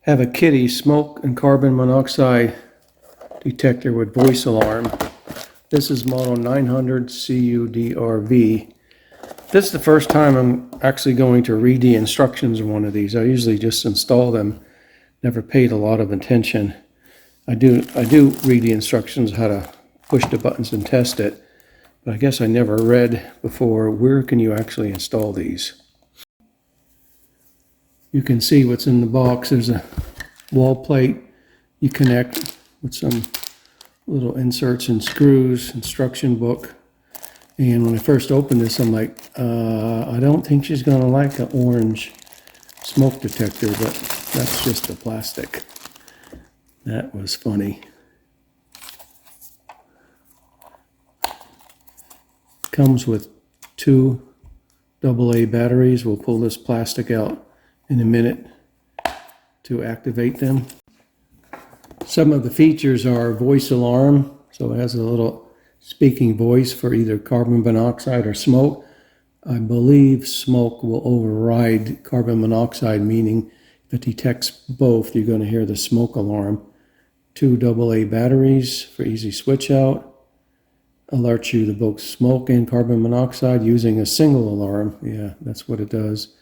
Have a Kidde smoke and carbon monoxide detector with voice alarm. This is model 900 CUDRV. This is the first time I'm actually going to read the instructions of one of these. I usually just install them. Never paid a lot of attention. I do read the instructions how to push the buttons and test it, but I guess I never read before where can you actually install these. You can see what's in the box. There's a wall plate you connect with some little inserts and screws, instruction book. And when I first opened this, I'm like, I don't think she's gonna like an orange smoke detector, but that's just the plastic. That was funny. Comes with 2 AA batteries. We'll pull this plastic out in a minute to activate them. Some of the features are voice alarm, so it has a little speaking voice for either carbon monoxide or smoke. I believe smoke will override carbon monoxide, meaning if it detects both, you're going to hear the smoke alarm. 2 AA batteries for easy switch out. Alerts you to both smoke and carbon monoxide using a single alarm. Yeah, that's what it does.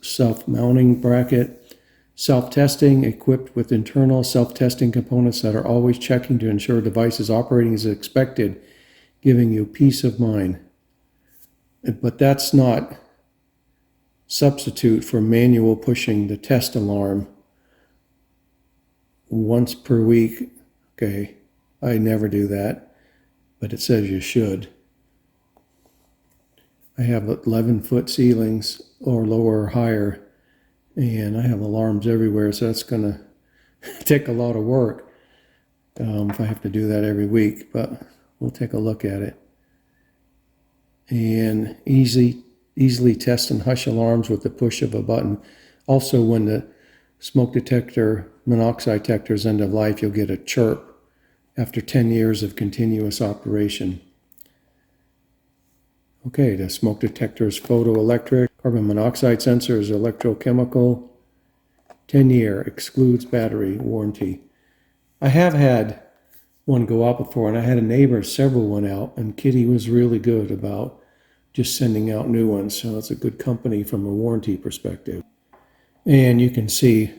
Self-mounting bracket. Self-testing, equipped with internal self-testing components that are always checking to ensure device is operating as expected, giving you peace of mind. But that's not substitute for manual pushing the test alarm once per week. Okay, I never do that, but it says you should. I have 11-foot ceilings, or lower or higher, and I have alarms everywhere, so that's gonna take a lot of work if I have to do that every week, but we'll take a look at it. And easily test and hush alarms with the push of a button. Also, when the smoke detector, monoxide detector is end of life, you'll get a chirp after 10 years of continuous operation. Okay, the smoke detector is photoelectric. Carbon monoxide sensor is electrochemical. 10-year, excludes battery warranty. I have had one go out before, and I had a neighbor several went out, and Kidde was really good about just sending out new ones, so it's a good company from a warranty perspective. And you can see,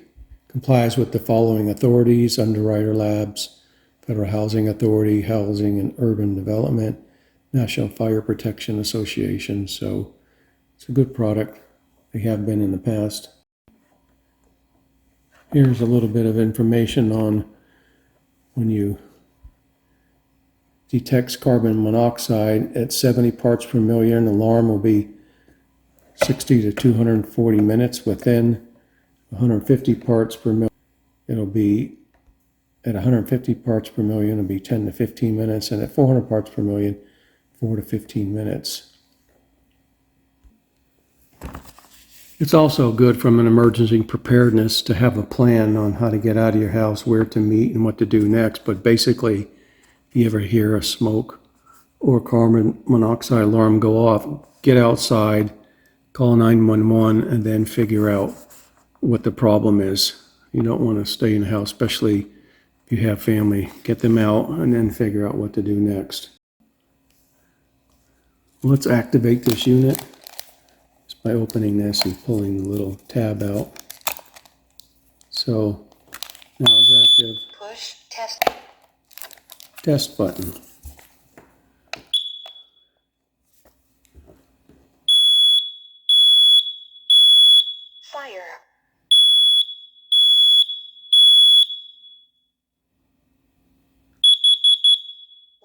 complies with the following authorities: Underwriter Labs, Federal Housing Authority, Housing and Urban Development, National Fire Protection Association, so it's a good product. They have been in the past. Here's a little bit of information on when you detects carbon monoxide at 70 parts per million, alarm will be 60 to 240 minutes. Within 150 parts per million, it'll be at 150 parts per million, it'll be 10 to 15 minutes, and at 400 parts per million, 4 to 15 minutes. It's also good from an emergency preparedness to have a plan on how to get out of your house, where to meet, and what to do next. But basically, if you ever hear a smoke or carbon monoxide alarm go off, get outside, call 911, and then figure out what the problem is. You don't want to stay in the house, especially if you have family. Get them out and then figure out what to do next. Let's activate this unit just by opening this and pulling the little tab out. So now it's active. Push test. Test button. Fire.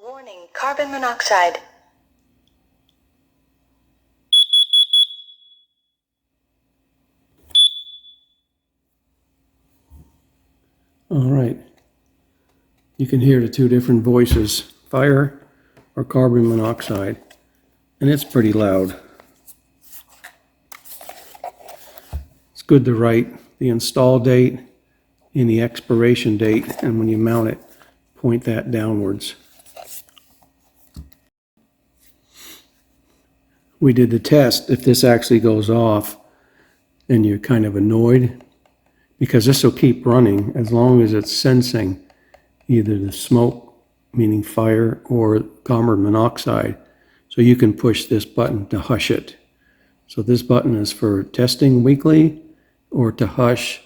Warning, carbon monoxide. All right. You can hear the 2 different voices, fire or carbon monoxide, and it's pretty loud. It's good to write the install date and the expiration date, and when you mount it, point that downwards. We did the test. If this actually goes off and you're kind of annoyed because this will keep running as long as it's sensing either the smoke, meaning fire, or carbon monoxide. So you can push this button to hush it. So this button is for testing weekly or to hush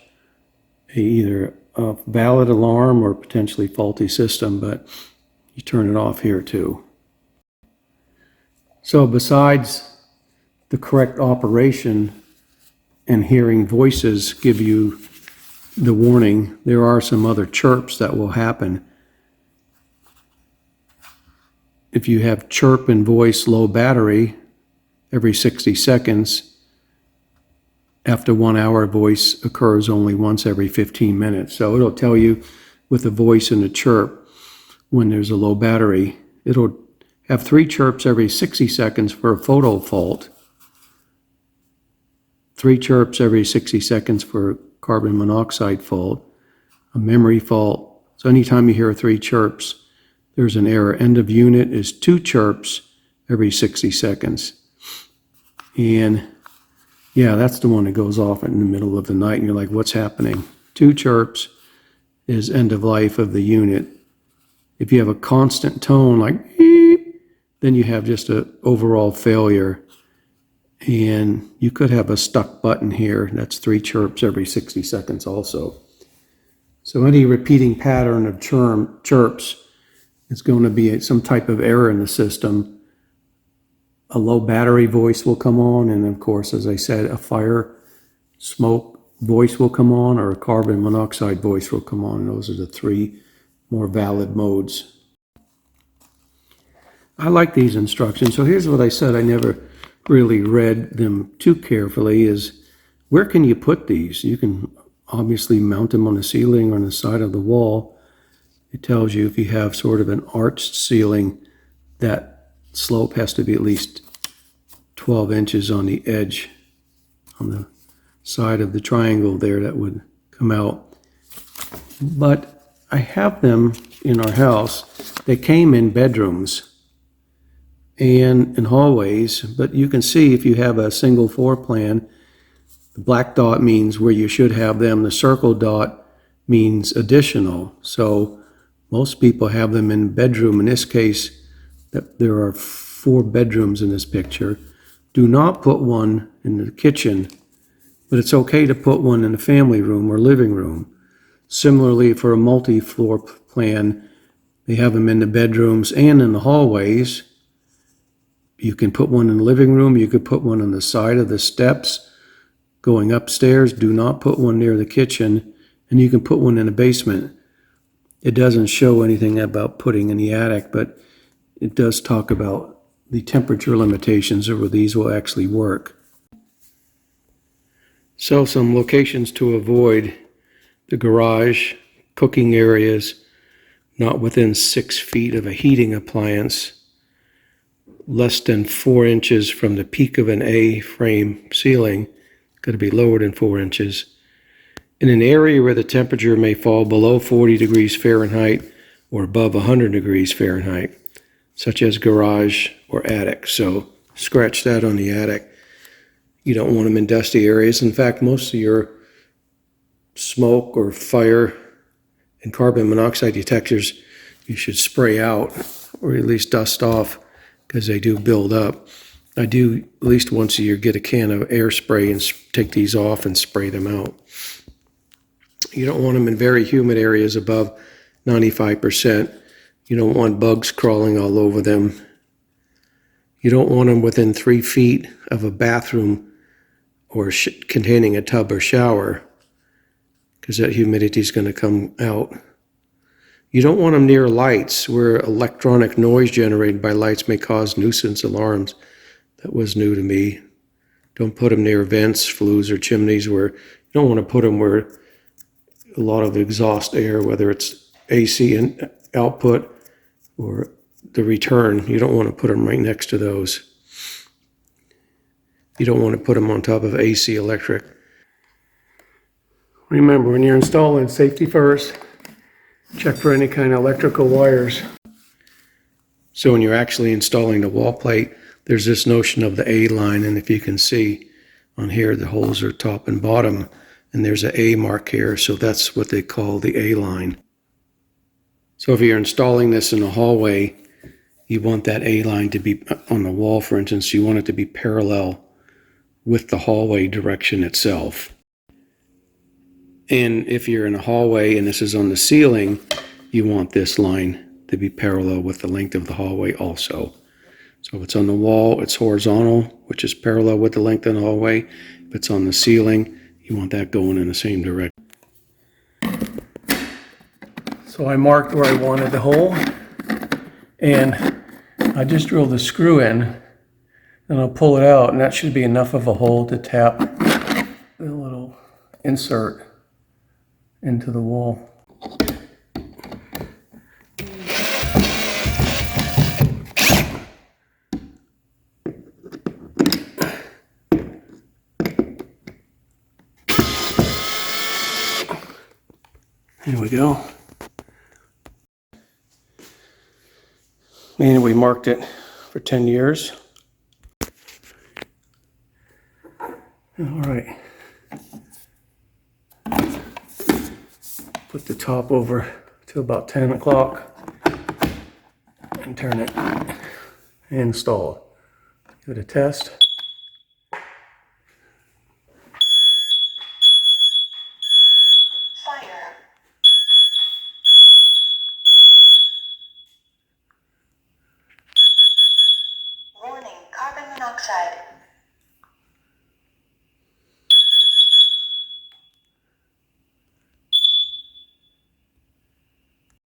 either a valid alarm or potentially faulty system, but you turn it off here too. So besides the correct operation and hearing voices give you the warning, there are some other chirps that will happen. If you have chirp and voice low battery every 60 seconds, after 1 hour, voice occurs only once every 15 minutes. So it'll tell you with a voice and a chirp when there's a low battery. It'll have 3 chirps every 60 seconds for a photo fault, 3 chirps every 60 seconds for a carbon monoxide fault, a memory fault. So anytime you hear 3 chirps, there's an error. End of unit is 2 chirps every 60 seconds. And yeah, that's the one that goes off in the middle of the night, and you're like, what's happening? 2 chirps is end of life of the unit. If you have a constant tone like beep, then you have just an overall failure. And you could have a stuck button here. That's 3 chirps every 60 seconds also. So any repeating pattern of chirps is going to be some type of error in the system. A low battery voice will come on, and of course, as I said, a fire, smoke voice will come on, or a carbon monoxide voice will come on. And those are the 3 more valid modes. I like these instructions. So here's what I said. I never really read them too carefully, is where can you put these? You can obviously mount them on the ceiling or on the side of the wall. It tells you if you have sort of an arched ceiling, that slope has to be at least 12 inches on the edge, on the side of the triangle there that would come out. But I have them in our house. They came in bedrooms and in hallways, but you can see if you have a single floor plan, the black dot means where you should have them. The circle dot means additional. So most people have them in bedroom. In this case, that there are 4 bedrooms in this picture. Do not put one in the kitchen, but it's okay to put one in the family room or living room. Similarly, for a multi-floor plan, they have them in the bedrooms and in the hallways. You can put one in the living room. You could put one on the side of the steps going upstairs. Do not put one near the kitchen, and you can put one in the basement. It doesn't show anything about putting in the attic, but it does talk about the temperature limitations of where these will actually work. So some locations to avoid: the garage, cooking areas, not within 6 feet of a heating appliance, less than 4 inches from the peak of an A-frame ceiling, got to be lower than 4 inches, in an area where the temperature may fall below 40 degrees Fahrenheit or above 100 degrees Fahrenheit, such as garage or attic. So scratch that on the attic. You don't want them in dusty areas. In fact, most of your smoke or fire and carbon monoxide detectors you should spray out, or at least dust off, because they do build up. I do at least once a year get a can of air spray and take these off and spray them out. You don't want them in very humid areas above 95%. You don't want bugs crawling all over them. You don't want them within 3 feet of a bathroom or containing a tub or shower, because that humidity is going to come out. You don't want them near lights where electronic noise generated by lights may cause nuisance alarms. That was new to me. Don't put them near vents, flues, or chimneys. Where you don't want to put them where a lot of exhaust air, whether it's AC and output or the return, you don't want to put them right next to those. You don't want to put them on top of AC electric. Remember, when you're installing, safety first. Check for any kind of electrical wires. So when you're actually installing the wall plate, there's this notion of the A line, and if you can see on here, the holes are top and bottom. and there's an A mark here, so that's what they call the A line. So if you're installing this in a hallway, you want that A line to be on the wall, for instance, you want it to be parallel with the hallway direction itself. And if you're in a hallway and this is on the ceiling, you want this line to be parallel with the length of the hallway also. So if it's on the wall, it's horizontal, which is parallel with the length of the hallway. If it's on the ceiling, you want that going in the same direction. So I marked where I wanted the hole, and I just drilled the screw in, and I'll pull it out, and that should be enough of a hole to tap the little insert into the wall. Here we go. And we marked it for 10 years. All right. Put the top over to about 10 o'clock and turn it and install. Give it a test. Fire. Warning, carbon monoxide.